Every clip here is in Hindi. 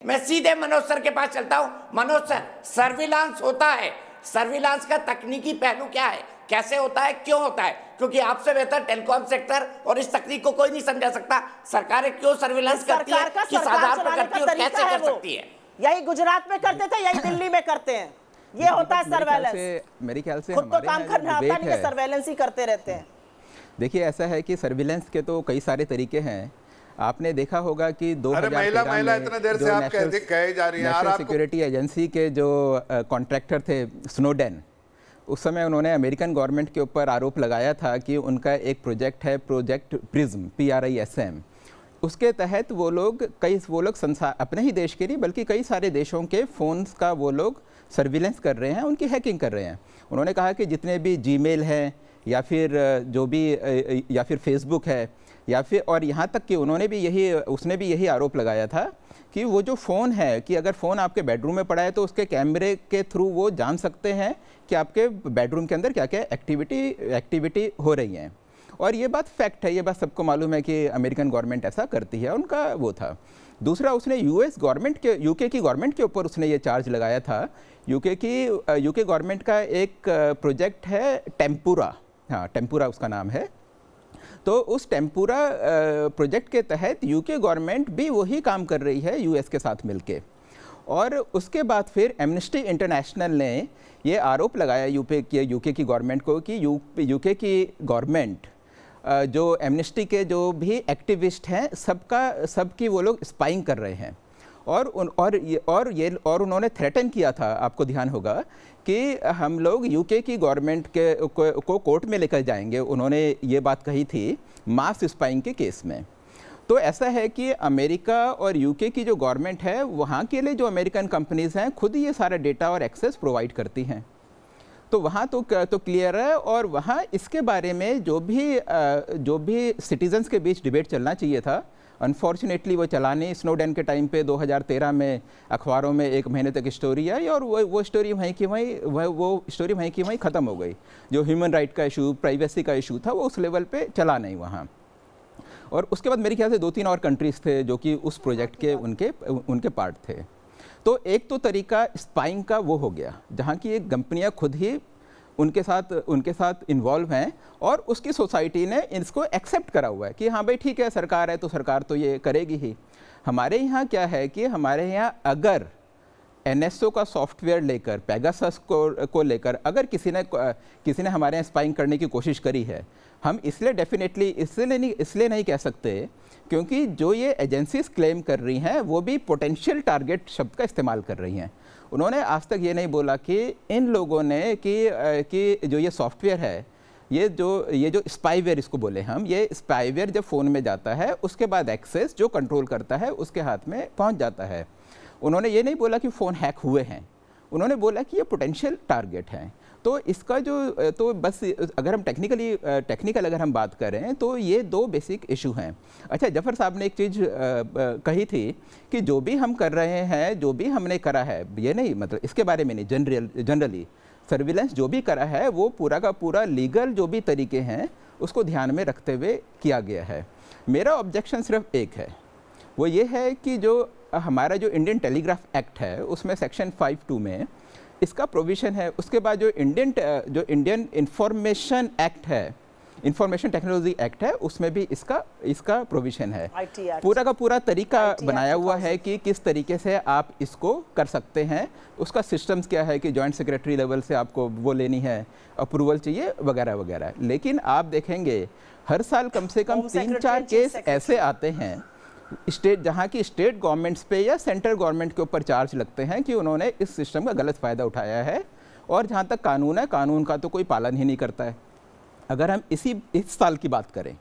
मैं सीधे मनोज सर के पास चलता हूं। मनोज सर, सर्विलांस होता है, सर्विलांस का तकनीकी पहलू क्या है, कैसे होता है, क्यों होता है? क्योंकि आपसे बेहतर टेलीकॉम सेक्टर और इस तकनीक को कोई नहीं समझा सकता। सरकारें क्यों सर्विलांस करती है, किस आधार पर करती है और कैसे कर सकती है? यही गुजरात में करते थे, यही दिल्ली में करते हैं। ये होता है सर्वेलेंस। मेरे ख्याल से खुद तो काम करना आता नहीं, सर्वेलेंस ही करते रहते हैं। देखिए, ऐसा है कि सर्विलेंस के तो कई सारे तरीके हैं। आपने देखा होगा कि 2013 में इतना देर से आप कहे जा रही हैं, नेशनल सिक्योरिटी एजेंसी के जो कॉन्ट्रैक्टर थे स्नोडेन, उस समय उन्होंने अमेरिकन गवर्नमेंट के ऊपर आरोप लगाया था कि उनका एक प्रोजेक्ट है, प्रोजेक्ट प्रिज्म, PRISM। उसके तहत वो लोग अपने ही देश के नहीं बल्कि कई सारे देशों के फ़ोन्स का वो लोग सर्विलेंस कर रहे हैं, उनकी हैकिंग कर रहे हैं। उन्होंने कहा कि जितने भी जीमेल हैं या फिर फेसबुक है या फिर, और यहाँ तक कि उसने भी यही आरोप लगाया था कि वो जो फ़ोन है, कि अगर फ़ोन आपके बेडरूम में पड़ा है तो उसके कैमरे के थ्रू वो जान सकते हैं कि आपके बेडरूम के अंदर क्या क्या एक्टिविटी हो रही हैं। और ये बात फैक्ट है, ये बात सबको मालूम है कि अमेरिकन गवर्नमेंट ऐसा करती है, उनका वो था। दूसरा, उसने यूके की गवर्नमेंट के ऊपर उसने ये चार्ज लगाया था। यूके गवर्नमेंट का एक प्रोजेक्ट है टेम्पुरा, हाँ टेम्पुरा उसका नाम है। तो उस टेम्पुरा प्रोजेक्ट के तहत यूके गवर्नमेंट भी वही काम कर रही है यूएस के साथ मिलके। और उसके बाद फिर एमनेस्टी इंटरनेशनल ने ये आरोप लगाया यूके की गवर्नमेंट को कि यूके की गवर्नमेंट जो एमनेस्टी के जो भी एक्टिविस्ट हैं सबकी वो लोग स्पाइंग कर रहे हैं। और उन्होंने थ्रेटन किया था, आपको ध्यान होगा, कि हम लोग यूके की गवर्नमेंट को कोर्ट में लेकर जाएंगे। उन्होंने ये बात कही थी मास स्पाइंग के केस में। तो ऐसा है कि अमेरिका और यूके की जो गवर्नमेंट है, वहाँ के लिए जो अमेरिकन कंपनीज़ हैं खुद ये सारा डेटा और एक्सेस प्रोवाइड करती हैं। तो वहाँ तो क्लियर है। और वहाँ इसके बारे में जो भी सिटीजन्स के बीच डिबेट चलना चाहिए था, अनफॉर्चुनेटली वो चला नहीं। स्नोडेन के टाइम पे 2013 में अखबारों में 1 महीने तक स्टोरी आई और वो स्टोरी वहीं की वहीं ख़त्म हो गई। जो ह्यूमन राइट का इशू, प्राइवेसी का इशू था, वो उस लेवल पे चला नहीं वहाँ। और उसके बाद मेरे ख्याल से 2-3 और कंट्रीज़ थे जो कि उस प्रोजेक्ट के उनके पार्ट थे। तो एक तो तरीका स्पाइंग का वो हो गया, जहाँ की एक कंपनियाँ खुद ही उनके साथ इन्वॉल्व हैं और उसकी सोसाइटी ने इसको एक्सेप्ट करा हुआ है कि हाँ भाई ठीक है, सरकार है तो सरकार तो ये करेगी ही। हमारे यहाँ क्या है कि हमारे यहाँ अगर NSO का सॉफ्टवेयर लेकर, पेगासस को लेकर अगर किसी ने हमारे यहाँ स्पाइंग करने की कोशिश करी है, हम इसलिए नहीं कह सकते क्योंकि जो ये एजेंसीज क्लेम कर रही हैं वो भी पोटेंशियल टारगेट शब्द का इस्तेमाल कर रही हैं। उन्होंने आज तक ये नहीं बोला कि इन लोगों ने कि जो ये सॉफ्टवेयर है, ये जो स्पाईवेयर इसको बोले हम, ये स्पाईवेयर जब फ़ोन में जाता है उसके बाद एक्सेस जो कंट्रोल करता है उसके हाथ में पहुंच जाता है। उन्होंने ये नहीं बोला कि फ़ोन हैक हुए हैं, उन्होंने बोला कि ये पोटेंशियल टारगेट हैं। तो इसका तो बस अगर हम टेक्निकल अगर हम बात करें तो ये 2 बेसिक इशू हैं। अच्छा, जफर साहब ने एक चीज़ कही थी कि जो भी हम कर रहे हैं, जो भी हमने करा है, ये नहीं मतलब इसके बारे में नहीं, जनरली सर्विलेंस जो भी करा है वो पूरा का पूरा लीगल जो भी तरीके हैं उसको ध्यान में रखते हुए किया गया है। मेरा ऑब्जेक्शन सिर्फ एक है, वो ये है कि जो हमारा जो इंडियन टेलीग्राफ एक्ट है उसमें सेक्शन 5(2) में इसका प्रोविज़न है। उसके बाद जो इंडियन इंफॉर्मेशन एक्ट है, इंफॉर्मेशन टेक्नोलॉजी एक्ट है, उसमें भी इसका प्रोविज़न है। पूरा का पूरा तरीका बनाया हुआ है कि किस तरीके से आप इसको कर सकते हैं। उसका सिस्टम्स क्या है कि जॉइंट सेक्रेटरी लेवल से आपको वो लेनी है, अप्रूवल चाहिए वगैरह वगैरह। लेकिन आप देखेंगे हर साल कम से कम 3-4 केस ऐसे आते हैं जहाँ की स्टेट गवर्नमेंट्स पे या सेंट्रल गवर्नमेंट के ऊपर चार्ज लगते हैं कि उन्होंने इस सिस्टम का गलत फ़ायदा उठाया है। और जहाँ तक कानून है, कानून का तो कोई पालन ही नहीं करता है। अगर हम इस साल की बात करें,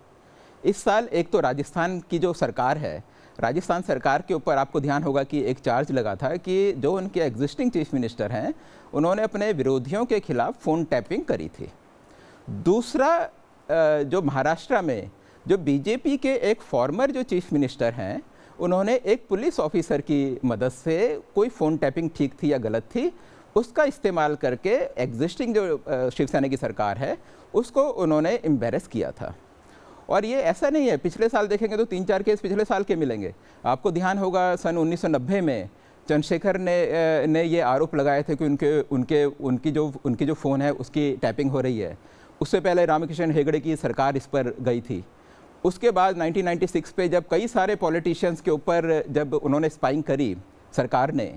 इस साल एक तो राजस्थान की जो सरकार है, राजस्थान सरकार के ऊपर आपको ध्यान होगा कि एक चार्ज लगा था कि जो उनके एग्जिस्टिंग चीफ मिनिस्टर हैं उन्होंने अपने विरोधियों के खिलाफ फ़ोन टैपिंग करी थी। दूसरा, जो महाराष्ट्र में जो बीजेपी के एक फॉर्मर जो चीफ मिनिस्टर हैं, उन्होंने एक पुलिस ऑफिसर की मदद से, कोई फ़ोन टैपिंग ठीक थी या गलत थी, उसका इस्तेमाल करके एग्जिस्टिंग जो शिवसेना की सरकार है उसको उन्होंने एम्बेरस किया था। और ये ऐसा नहीं है, पिछले साल देखेंगे तो 3-4 केस पिछले साल के मिलेंगे। आपको ध्यान होगा सन 1990 में चंद्रशेखर ने ये आरोप लगाए थे कि उनकी जो फ़ोन है उसकी टैपिंग हो रही है। उससे पहले रामकिशन हेगड़े की सरकार इस पर गई थी। उसके बाद 1996 पे जब कई सारे पॉलिटिशियंस के ऊपर जब उन्होंने स्पाइंग करी सरकार ने,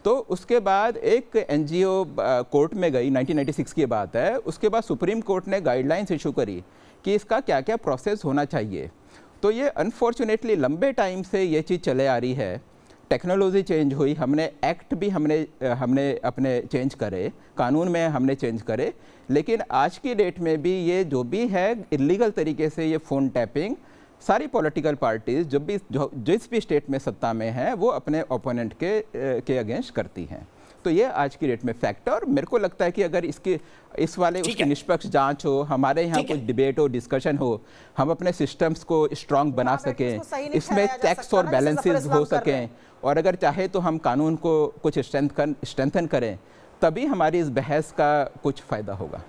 तो उसके बाद एक एनजीओ कोर्ट में गई, 1996 की बात है। उसके बाद सुप्रीम कोर्ट ने गाइडलाइंस इशू करी कि इसका क्या क्या प्रोसेस होना चाहिए। तो ये अनफॉर्चुनेटली लंबे टाइम से ये चीज़ चले आ रही है। टेक्नोलॉजी चेंज हुई, हमने एक्ट भी हमने अपने चेंज करे, कानून में हमने चेंज करे, लेकिन आज की डेट में भी ये जो भी है इलीगल तरीके से ये फ़ोन टैपिंग सारी पॉलिटिकल पार्टीज़ जिस भी स्टेट में सत्ता में है वो अपने ओपोनेंट के अगेंस्ट करती हैं। तो ये आज की डेट में फैक्ट है। और मेरे को लगता है कि अगर इस वाले उसकी निष्पक्ष जांच हो, हमारे यहाँ कुछ डिबेट हो, डिस्कशन हो, हम अपने सिस्टम्स को स्ट्रांग बना सकें, इसमें चेक्स और बैलेंसेस हो सकें, और अगर चाहे तो हम कानून को कुछ स्ट्रेंथन करें, तभी हमारी इस बहस का कुछ फ़ायदा होगा।